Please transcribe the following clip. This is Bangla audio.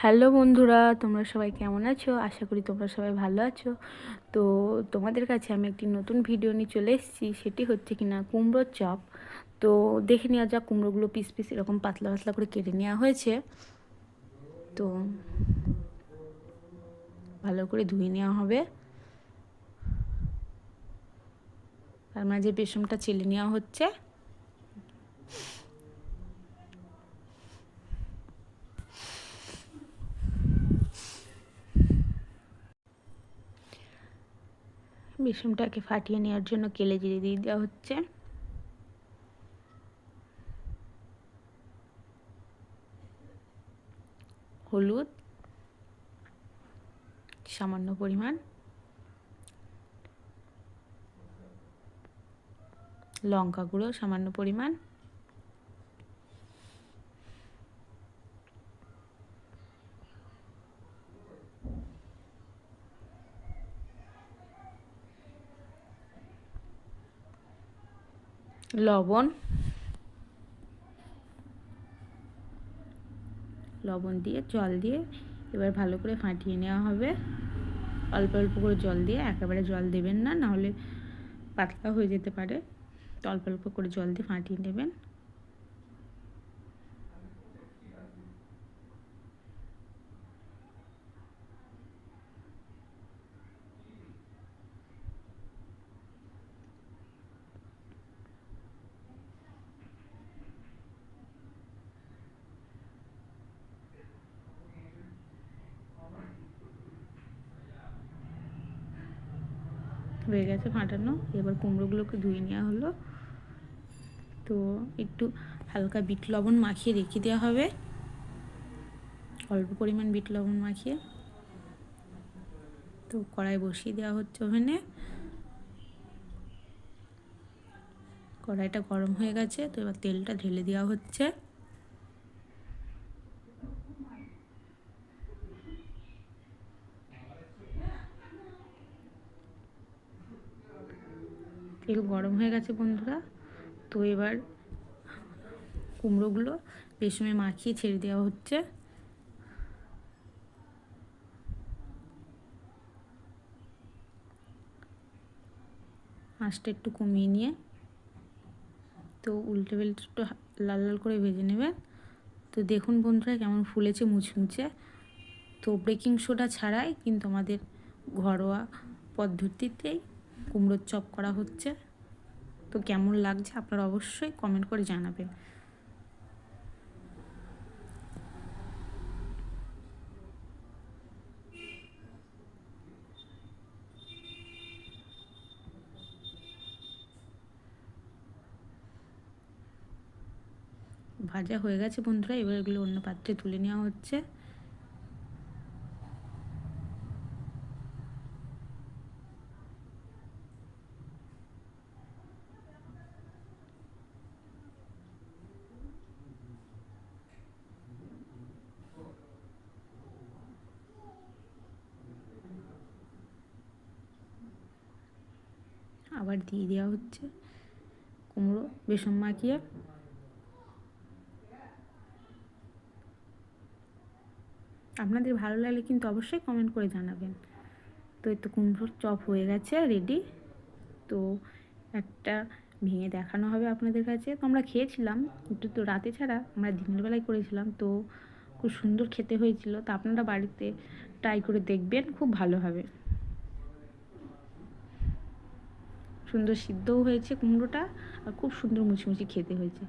হ্যালো বন্ধুরা, তোমরা সবাই কেমন আছো? আশা করি তোমরা সবাই ভালো আছো। তো তোমাদের কাছে আমি একটি নতুন ভিডিও নিয়ে চলে এসেছি। সেটি হচ্ছে কিনা কুমড়োর চপ। তো দেখে নেওয়া যাক, কুমড়োগুলো পিস পিস এরকম পাতলা পাতলা করে কেটে নেওয়া হয়েছে। তো ভালো করে ধুয়ে নেওয়া হবে। তার মাঝে বেসনটা চেলে নেওয়া হচ্ছে। বেসনটাকে ফাটিয়ে নেওয়ার জন্য কেলে জিরে দিয়ে দেওয়া হচ্ছে। হলুদ সামান্য পরিমাণ, লঙ্কা গুঁড়ো সামান্য পরিমাণ, লবণ দিয়ে জল দিয়ে এবার ভালো করে ফাটিয়ে নেওয়া হবে। অল্প অল্প করে জল দিয়ে, একেবারে জল দেবেন না, নাহলে পাতলা হয়ে যেতে পারে। তো অল্প অল্প করে জল দিয়ে ফাটিয়ে নেবেন। হয়ে গেছে ফাটানো। এবার কুমড়োগুলোকে ধুয়ে নেওয়া হলো। তো একটু হালকা বিট লবণ মাখিয়ে রেখে দেওয়া হবে, অল্প পরিমাণ বিট লবণ মাখিয়ে। তো কড়াই বসিয়ে দেওয়া হচ্ছে ওভেনে। কড়াইটা গরম হয়ে গেছে, তো এবার তেলটা ঢেলে দেওয়া হচ্ছে। তেল গরম হয়ে গেছে বন্ধুরা। তো এবার কুমড়োগুলো বেসনে মাখিয়ে ছেড়ে দেওয়া হচ্ছে। আঁচটা একটু কমিয়ে নিয়ে তো উল্টে বেল্টে একটু লাল লাল করে ভেজে নেবেন। তো দেখুন বন্ধুরা কেমন ফুলেছে মুচমুচে। তো বেকিং সোডা ছাড়াই কিন্তু আমাদের ঘরোয়া পদ্ধতিতেই কুমড়োর চপ করা হচ্ছে। তো কেমন লাগছে আপনারা অবশ্যই কমেন্ট করে জানাবেন। ভাজা হয়ে গেছে বন্ধুরা, এবার এগুলো অন্য পাত্রে তুলে নেওয়া হচ্ছে। আবার দিয়ে দেওয়া হচ্ছে কুমড়ো বেসন মাখিয়ে। আপনাদের ভালো লাগলে কিন্তু অবশ্যই কমেন্ট করে জানাবেন। তো এই তো কুমড়োর চপ হয়ে গেছে রেডি। তো একটা ভেঙে দেখানো হবে আপনাদের কাছে। তো আমরা খেয়েছিলাম একটু, তো রাতে ছাড়া আমরা দিনের বেলায় করেছিলাম। তো খুব সুন্দর খেতে হয়েছিল। তো আপনারা বাড়িতে ট্রাই করে দেখবেন, খুব ভালো হবে। সুন্দর সিদ্ধও হয়েছে কুমড়োটা, আর খুব সুন্দর মুচমুচি খেতে হয়েছে।